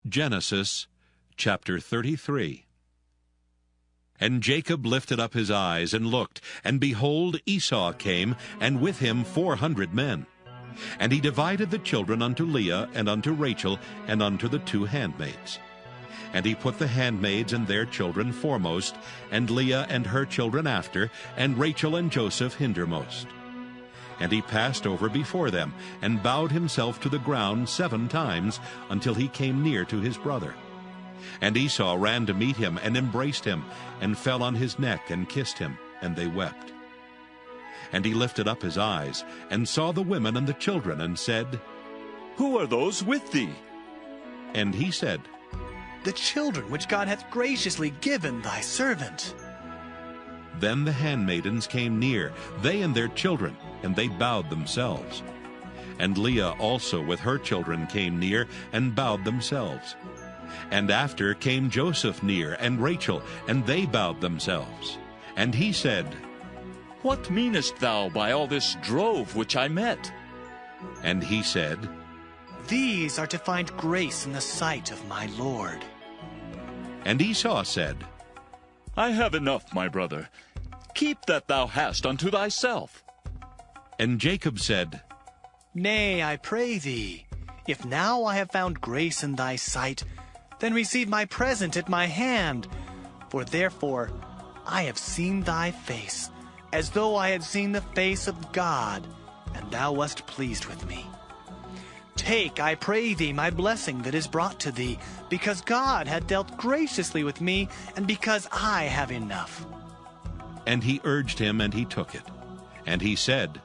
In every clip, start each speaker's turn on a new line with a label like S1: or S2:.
S1: Genesis chapter 33. And Jacob lifted up his eyes and looked, and behold, Esau came, and with him 400 men. And he divided the children unto Leah, and unto Rachel, and unto the 2 handmaids. And he put the handmaids and their children foremost, and Leah and her children after, and Rachel and Joseph hindermost. And he passed over before them, and bowed himself to the ground 7 times, until he came near to his brother. And Esau ran to meet him, and embraced him, and fell on his neck, and kissed him, and they wept. And he lifted up his eyes, and saw the women and the children, and said,
S2: Who are those with thee?
S1: And he said,
S3: The children which God hath graciously given thy servant.
S1: Then the handmaidens came near, they and their children, and they bowed themselves. And Leah also with her children came near, and bowed themselves. And after came Joseph near, and Rachel, and they bowed themselves. And he said,
S2: What meanest thou by all this drove which I met?
S1: And he said,
S3: These are to find grace in the sight of my Lord.
S1: And Esau said,
S2: I have enough, my brother. Keep that thou hast unto thyself.
S1: And Jacob said,
S3: Nay, I pray thee, if now I have found grace in thy sight, then receive my present at my hand. For therefore I have seen thy face, as though I had seen the face of God, and thou wast pleased with me. Take, I pray thee, my blessing that is brought to thee, because God hath dealt graciously with me, and because I have enough.
S1: And he urged him, and he took it. And he said,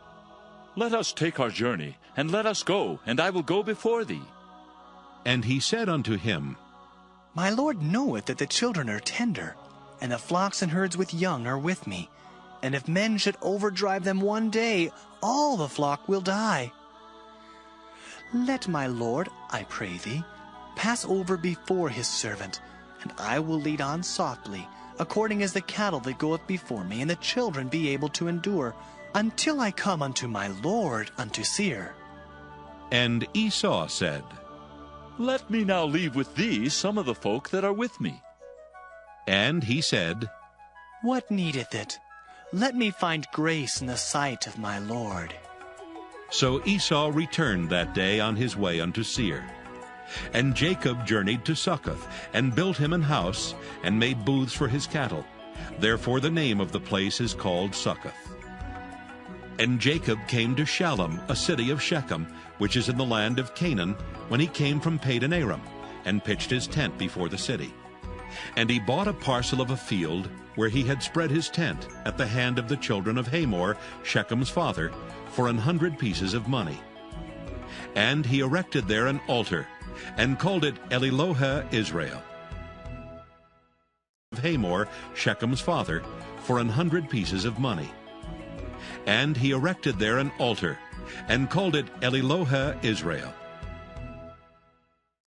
S2: Let us take our journey, and let us go, and I will go before thee.
S1: And he said unto him,
S3: My Lord knoweth that the children are tender, and the flocks and herds with young are with me. And if men should overdrive them one day, all the flock will die. Let my Lord, I pray thee, pass over before his servant, and I will lead on softly, according as the cattle that goeth before me, and the children be able to endure, until I come unto my Lord unto Seir.
S1: And Esau said,
S2: Let me now leave with thee some of the folk that are with me.
S1: And he said,
S3: What needeth it? Let me find grace in the sight of my Lord.
S1: So Esau returned that day on his way unto Seir. And Jacob journeyed to Succoth, and built him an house, and made booths for his cattle. Therefore the name of the place is called Succoth. And Jacob came to Shalem, a city of Shechem, which is in the land of Canaan, when he came from Padan Aram, and pitched his tent before the city. And he bought a parcel of a field, where he had spread his tent, at the hand of the children of Hamor, Shechem's father, for 100 pieces of money. And he erected there an altar, and called it Elilohe Israel. Of Hamor, Shechem's father, for 100 pieces of money. And he erected there an altar, and called it Elilohe Israel.